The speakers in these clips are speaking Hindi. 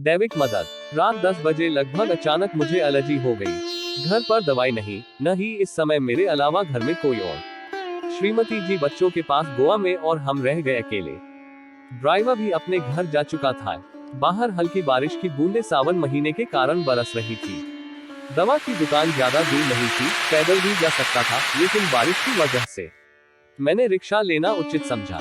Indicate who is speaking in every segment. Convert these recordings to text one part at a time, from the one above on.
Speaker 1: दैविक मदद। रात 10 बजे लगभग अचानक मुझे एलर्जी हो गई। घर पर दवाई नहीं, न ही इस समय मेरे अलावा घर में कोई और। श्रीमती जी बच्चों के पास गोवा में और हम रह गए अकेले। ड्राइवर भी अपने घर जा चुका था। बाहर हल्की बारिश की बूंदें सावन महीने के कारण बरस रही थी। दवा की दुकान ज्यादा दूर नहीं थी, पैदल भी जा सकता था, लेकिन बारिश की वजह से मैंने रिक्शा लेना उचित समझा।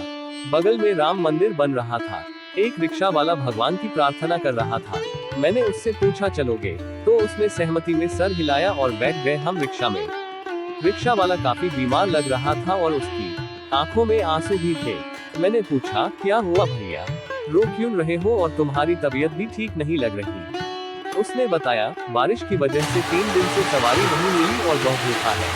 Speaker 1: बगल में राम मंदिर बन रहा था। एक रिक्शा वाला भगवान की प्रार्थना कर रहा था। मैंने उससे पूछा चलोगे, तो उसने सहमति में सर हिलाया और बैठ गए हम रिक्शा में। रिक्शा वाला काफी बीमार लग रहा था और उसकी आंखों में आंसू भी थे। मैंने पूछा, क्या हुआ भैया, रो क्यों रहे हो और तुम्हारी तबीयत भी ठीक नहीं लग रही। उसने बताया, बारिश की वजह से 3 दिन से सवारी नहीं मिली और बहुत भूखा है,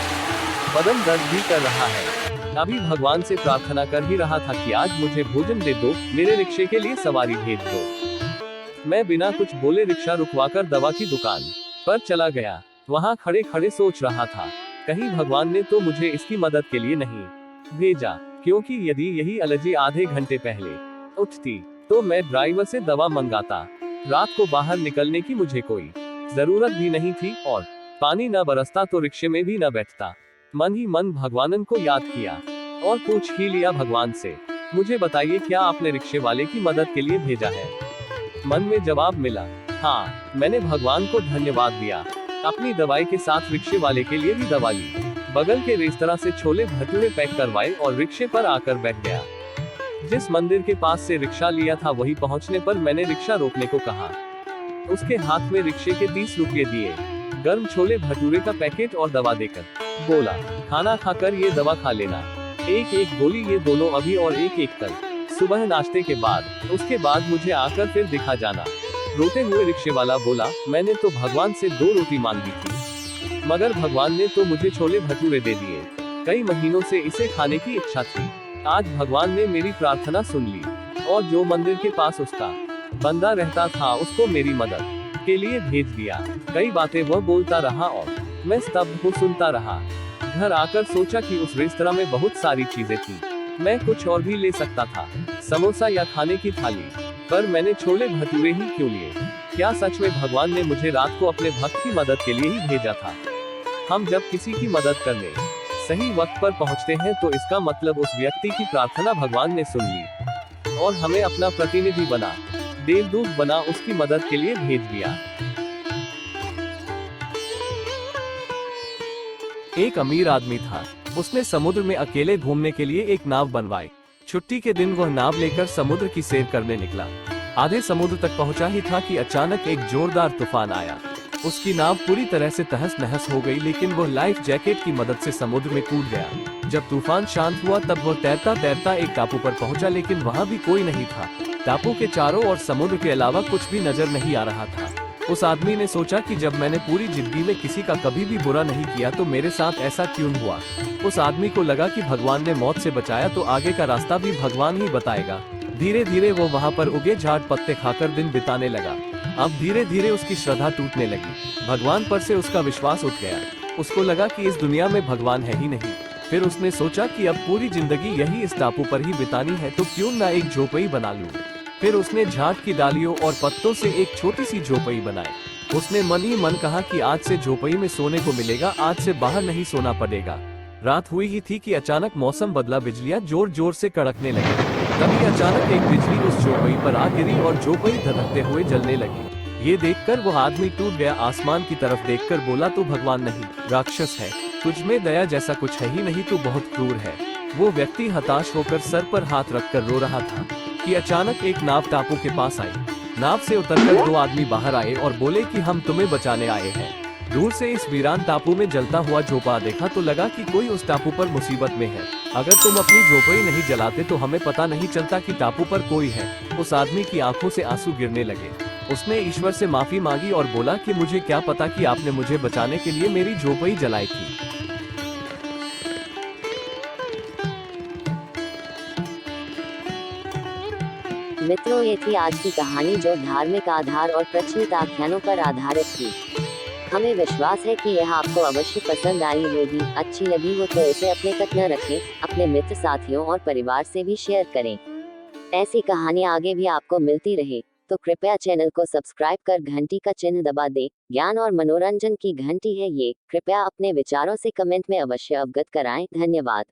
Speaker 1: बदन दर्द भी कर रहा है। अभी भगवान से प्रार्थना कर ही रहा था कि आज मुझे भोजन दे दो, मेरे रिक्शे के लिए सवारी भेज दो। मैं बिना कुछ बोले रिक्शा रुकवाकर दवा की दुकान पर चला गया। वहाँ खड़े खड़े सोच रहा था, कहीं भगवान ने तो मुझे इसकी मदद के लिए नहीं भेजा, क्योंकि यदि यही एलर्जी आधे घंटे पहले उठती तो मैं ड्राइवर से दवा मंगाता। रात को बाहर निकलने की मुझे कोई जरूरत भी नहीं थी और पानी न बरसता तो रिक्शे में भी न बैठता। मन ही मन भगवानन को याद किया और पूछ ही लिया भगवान से, मुझे बताइए क्या आपने रिक्शे वाले की मदद के लिए भेजा है। मन में जवाब मिला, हाँ। मैंने भगवान को धन्यवाद दिया। अपनी दवाई के साथ रिक्शे वाले के लिए भी दवा ली। बगल के रेस्तरां से छोले भटूरे पैक करवाए और रिक्शे पर आकर बैठ गया। जिस मंदिर के पास से रिक्शा लिया था वहीं पहुंचने पर मैंने रिक्शा रोकने को कहा। उसके हाथ में रिक्शे के 30 रुपये दिए, गर्म छोले भटूरे का पैकेट और दवा देकर बोला, खाना खाकर ये दवा खा लेना, एक एक गोली ये दोनों अभी और एक एक कल सुबह नाश्ते के बाद, उसके बाद मुझे आकर फिर दिखा जाना। रोते हुए रिक्शे वाला बोला, मैंने तो भगवान से 2 रोटी मांगी थी, मगर भगवान ने तो मुझे छोले भटूरे दे दिए। कई महीनों से इसे खाने की इच्छा थी। आज भगवान ने मेरी प्रार्थना सुन ली और जो मंदिर के पास उसका बंदा रहता था उसको मेरी मदद के लिए भेज दिया। कई बातें वह बोलता रहा और मैं स्तब्ध हो सुनता रहा। घर आकर सोचा कि उस रेस्तरां में बहुत सारी चीजें थी, मैं कुछ और भी ले सकता था, समोसा या खाने की थाली, पर मैंने छोले भटूरे ही क्यों लिए। क्या सच में भगवान ने मुझे रात को अपने भक्त की मदद के लिए ही भेजा था। हम जब किसी की मदद करने सही वक्त पर पहुंचते हैं तो इसका मतलब उस व्यक्ति की प्रार्थना भगवान ने सुन ली और हमें अपना प्रतिनिधि बना, देवदूत बना, उसकी मदद के लिए भेज दिया। एक अमीर आदमी था। उसने समुद्र में अकेले घूमने के लिए एक नाव बनवाई। छुट्टी के दिन वह नाव लेकर समुद्र की सैर करने निकला। आधे समुद्र तक पहुंचा ही था कि अचानक एक जोरदार तूफान आया। उसकी नाव पूरी तरह से तहस नहस हो गई, लेकिन वह लाइफ जैकेट की मदद से समुद्र में कूद गया। जब तूफान शांत हुआ तब वह तैरता तैरता एक टापू पर पहुंचा, लेकिन वहां भी कोई नहीं था। टापू के चारों ओर समुद्र के अलावा कुछ भी नजर नहीं आ रहा था। उस आदमी ने सोचा कि जब मैंने पूरी जिंदगी में किसी का कभी भी बुरा नहीं किया तो मेरे साथ ऐसा क्यों हुआ। उस आदमी को लगा कि भगवान ने मौत से बचाया तो आगे का रास्ता भी भगवान ही बताएगा। धीरे धीरे वो वहाँ पर उगे झाड़ पत्ते खाकर दिन बिताने लगा। अब धीरे धीरे उसकी श्रद्धा टूटने लगी। भगवान पर से उसका विश्वास उठ गया। उसको लगा कि इस दुनिया में भगवान है ही नहीं। फिर उसने सोचा कि अब पूरी जिंदगी यही इस टापू पर ही बितानी है तो क्यों ना एक झोपड़ी बना लूं। फिर उसने झाड़ की डालियों और पत्तों से एक छोटी सी झोपड़ी बनाई। उसने मन ही मन कहा कि आज से झोपड़ी में सोने को मिलेगा, आज से बाहर नहीं सोना पड़ेगा। रात हुई ही थी कि अचानक मौसम बदला, बिजलियां जोर जोर से कड़कने लगी। तभी अचानक एक बिजली उस झोपड़ी पर आ गिरी और झोपड़ी धधकते हुए जलने लगी। ये देखकर वह आदमी टूट गया। आसमान की तरफ देखकर बोला, तू भगवान नहीं, राक्षस है, तुझ में दया जैसा कुछ है ही नहीं, तू बहुत क्रूर है। वो व्यक्ति हताश होकर सर पर हाथ रखकर रो रहा था कि अचानक एक नाव टापू के पास आई। नाव से उतरकर 2 आदमी बाहर आए और बोले कि हम तुम्हें बचाने आए हैं। दूर से इस वीरान टापू में जलता हुआ झोपड़ा देखा तो लगा कि कोई उस टापू पर मुसीबत में है। अगर तुम अपनी झोपड़ी नहीं जलाते तो हमें पता नहीं चलता कि टापू पर कोई है। उस आदमी की आंखों से आंसू गिरने लगे। उसने ईश्वर से माफी मांगी और बोला कि मुझे क्या पता कि आपने मुझे बचाने के लिए मेरी झोपड़ी जलाई थी।
Speaker 2: मित्रों, ये थी आज की कहानी जो धार्मिक आधार और प्रचलित आख्यानों पर आधारित थी। हमें विश्वास है कि यह आपको अवश्य पसंद आई होगी। अच्छी लगी हो तो इसे अपने तक न रखें, अपने मित्र, साथियों और परिवार से भी शेयर करें। ऐसी कहानियाँ आगे भी आपको मिलती रहे। तो कृपया चैनल को सब्सक्राइब कर घंटी का चिन्ह दबा दें। ज्ञान और मनोरंजन की घंटी है ये। कृपया अपने विचारों से कमेंट में अवश्य अवगत कराएं। धन्यवाद।